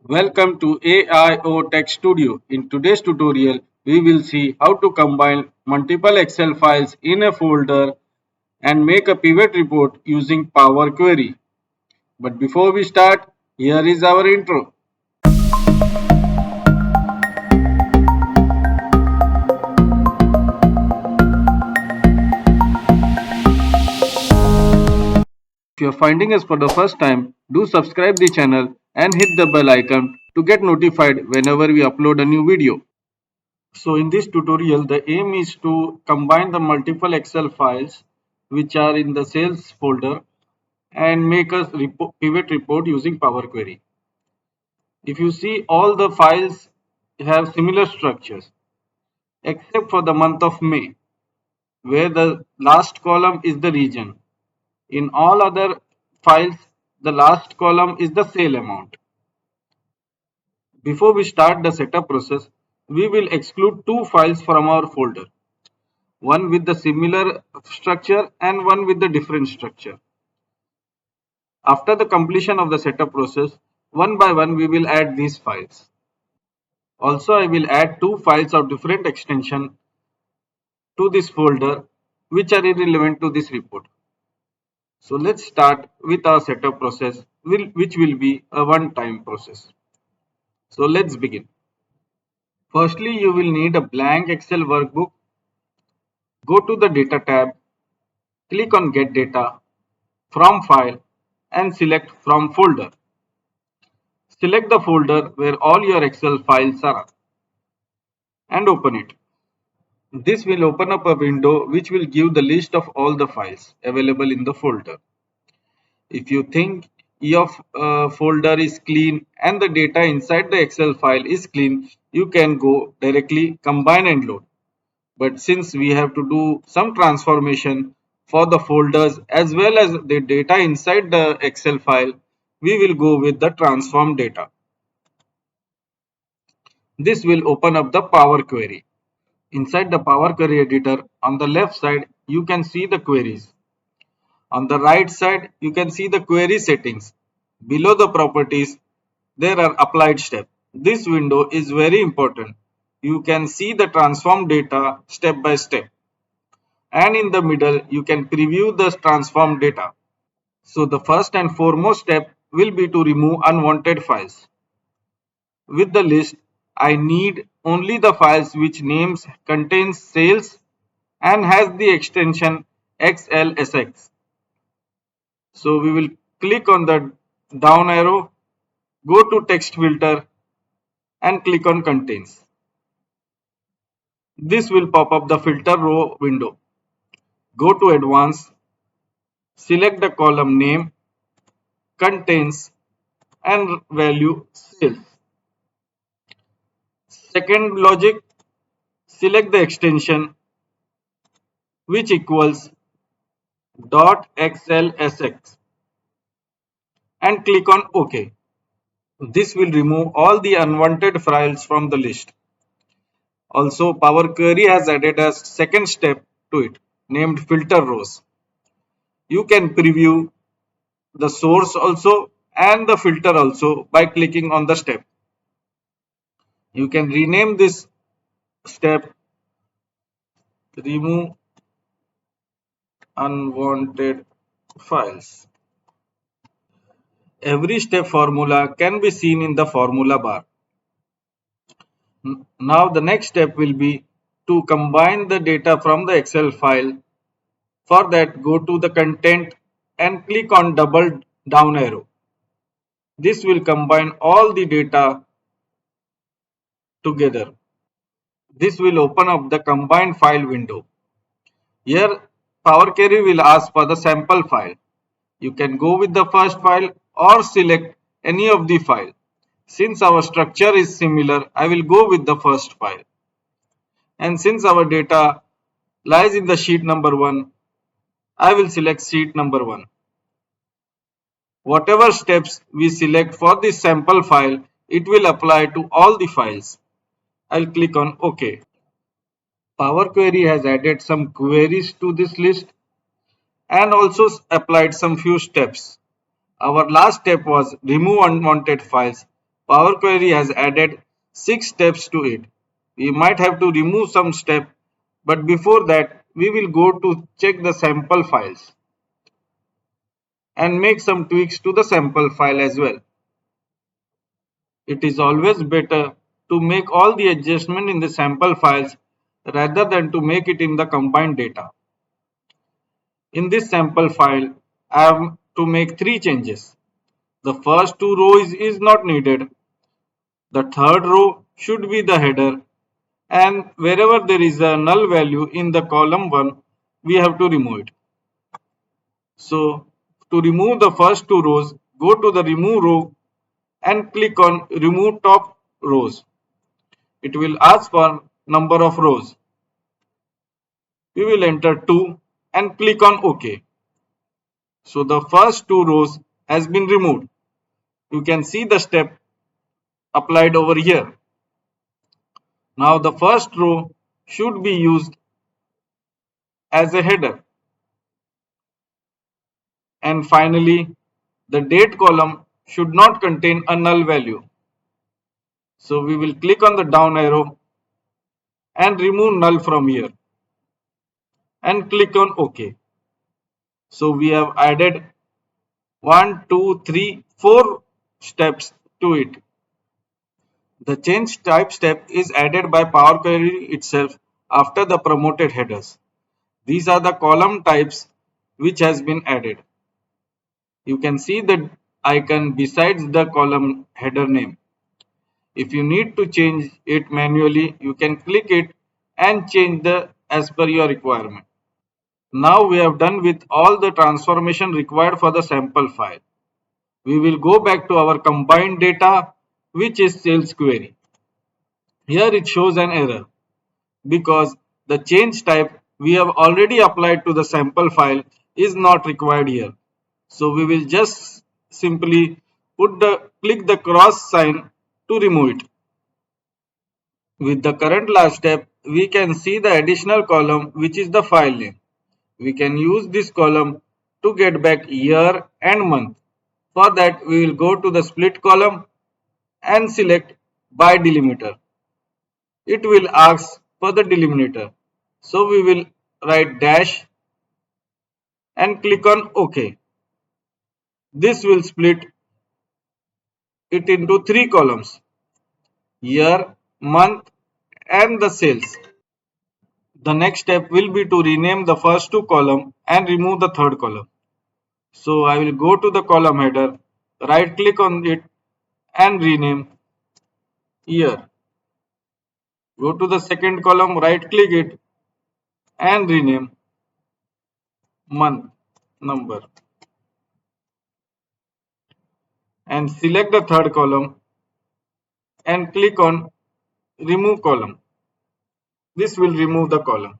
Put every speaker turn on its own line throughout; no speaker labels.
Welcome to AIO Tech Studio. In today's tutorial, we will see how to combine multiple Excel files in a folder and make a pivot report using Power Query. But before we start, here is our intro. If you are finding us for the first time, do subscribe the channel and hit the bell icon to get notified whenever we upload a new video. So in this tutorial, the aim is to combine the multiple Excel files which are in the sales folder and make a pivot report using Power Query. If you see, all the files have similar structures except for the month of May, where the last column is the region. In all other files, the last column is the sale amount. Before we start the setup process, we will exclude two files from our folder, one with the similar structure and one with the different structure. After the completion of the setup process, one by one we will add these files. Also, I will add two files of different extension to this folder which are irrelevant to this report. So let's start with our setup process which will be a one-time process. So let's begin. Firstly, you will need a blank Excel workbook. Go to the Data tab, click on Get Data, From File and select From Folder. Select the folder where all your Excel files are and open it. This will open up a window which will give the list of all the files available in the folder. If you think your folder is clean and the data inside the Excel file is clean, you can go directly combine and load. But since we have to do some transformation for the folders as well as the data inside the Excel file, we will go with the transform data. This will open up the Power Query. Inside the Power Query editor, on the left side, you can see the queries. On the right side, you can see the query settings. Below the properties, there are applied steps. This window is very important. You can see the transform data step by step. And in the middle, you can preview the transform data. So the first and foremost step will be to remove unwanted files. With the list, I need only the files which names contains sales and has the extension XLSX. So we will click on the down arrow, go to text filter and click on contains. This will pop up the filter row window. Go to advanced, select the column name, contains and value sales. Second logic, select the extension which equals .xlsx and click on OK. This will remove all the unwanted files from the list. Also, Power Query has added a second step to it named filter rows. You can preview the source also and the filter also by clicking on the step. You can rename this step remove unwanted files. Every step formula can be seen in the formula bar. Now the next step will be to combine the data from the Excel file. For that, go to the content and click on double down arrow. This will combine all the data together. This will open up the combined file window. Here, Power Query will ask for the sample file. You can go with the first file or select any of the file. Since our structure is similar, I will go with the first file. And since our data lies in the sheet number 1, I will select sheet number 1. Whatever steps we select for this sample file, it will apply to all the files. I'll click on OK. Power Query has added some queries to this list and also applied some few steps. Our last step was remove unwanted files. Power Query has added 6 steps to it. We might have to remove some step, but before that we will go to check the sample files and make some tweaks to the sample file as well. It is always better to make all the adjustment in the sample files rather than to make it in the combined data. In this sample file, I have to make 3 changes. The first 2 rows is not needed. The third row should be the header, and wherever there is a null value in the column 1, we have to remove it. So to remove the first 2 rows, go to the remove row and click on remove top rows. It will ask for number of rows. We will enter 2 and click on OK. So the first 2 rows has been removed. You can see the step applied over here. Now the first row should be used as a header. And finally, the date column should not contain a null value. So we will click on the down arrow and remove null from here and click on OK. So we have added 1, 2, 3, 4 steps to it. The change type step is added by Power Query itself after the promoted headers. These are the column types which has been added. You can see the icon besides the column header name. If you need to change it manually, you can click it and change the as per your requirement. Now we have done with all the transformation required for the sample file. We will go back to our combined data, which is sales query. Here it shows an error because the change type we have already applied to the sample file is not required here. So we will just simply click the cross sign to remove it. With the current last step, we can see the additional column which is the file name. We can use this column to get back year and month. For that, we will go to the split column and select by delimiter. It will ask for the delimiter. So we will write dash and click on OK. This will split it into 3 columns: year, month, and the sales. The next step will be to rename the first 2 columns and remove the third column. So I will go to the column header, right click on it and rename year. Go to the second column, right click it and rename month number. And select the third column and click on remove column. This will remove the column.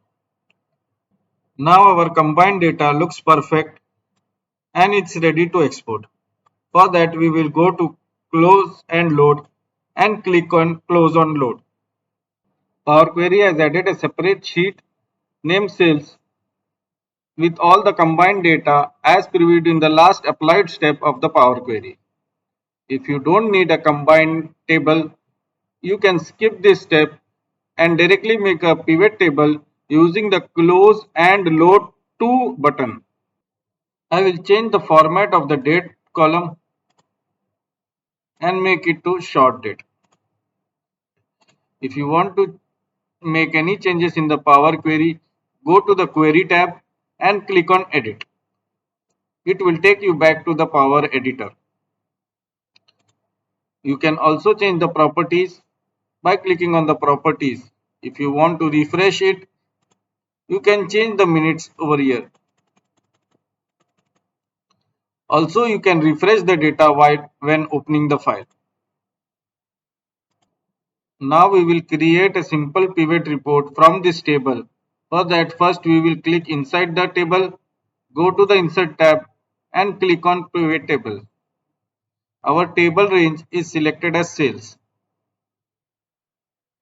Now our combined data looks perfect and it's ready to export. For that we will go to close and load and click on close on load. Power Query has added a separate sheet named sales with all the combined data as previewed in the last applied step of the Power Query. If you don't need a combined table, you can skip this step and directly make a pivot table using the close and load to button. I will change the format of the date column and make it to short date. If you want to make any changes in the Power Query, go to the Query tab and click on Edit. It will take you back to the Power Editor. You can also change the properties by clicking on the properties. If you want to refresh it, you can change the minutes over here. Also, you can refresh the data when opening the file. Now we will create a simple pivot report from this table. For that, first we will click inside the table, go to the Insert tab and click on Pivot Table. Our table range is selected as sales.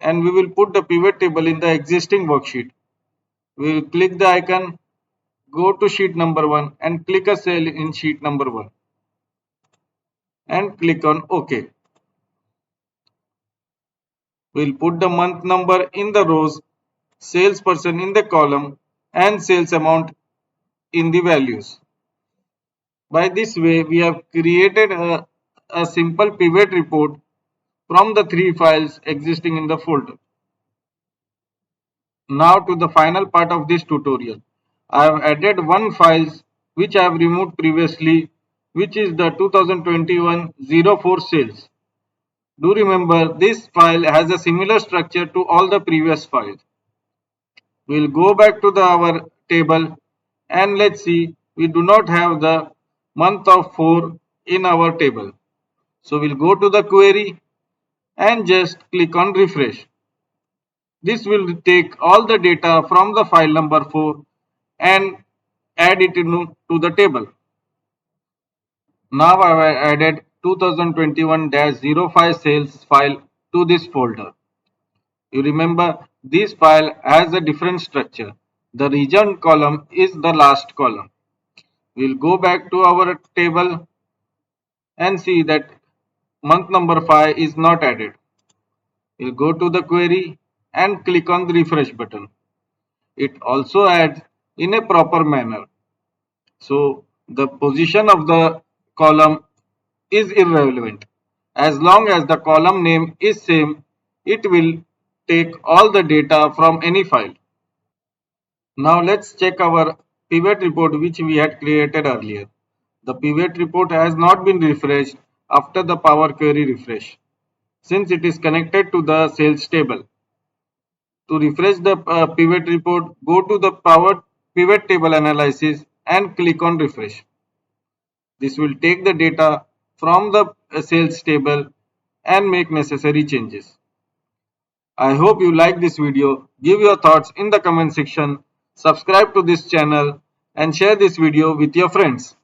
And we will put the pivot table in the existing worksheet. We will click the icon, go to sheet number 1 and click a cell in sheet number 1 and click on OK. We'll put the month number in the rows, salesperson in the column, and sales amount in the values. By this way, we have created a simple pivot report from the three files existing in the folder. Now to the final part of this tutorial. I have added one file which I have removed previously, which is the 2021-04 sales. Do remember this file has a similar structure to all the previous files. We'll go back to our table and let's see, we do not have the month of 4 in our table. So we'll go to the query and just click on refresh. This will take all the data from the file number 4 and add it to the table. Now I have added 2021-05 sales file to this folder. You remember this file has a different structure. The region column is the last column. We'll go back to our table and see that month number 5 is not added. We'll go to the query and click on the refresh button. It also adds in a proper manner. So the position of the column is irrelevant. As long as the column name is same, it will take all the data from any file. Now let's check our pivot report which we had created earlier. The pivot report has not been refreshed after the Power Query refresh since it is connected to the sales table. To refresh the pivot report, go to the Power Pivot Table Analysis and click on refresh. This will take the data from the sales table and make necessary changes. I hope you like this video. Give your thoughts in the comment section. Subscribe to this channel and share this video with your friends.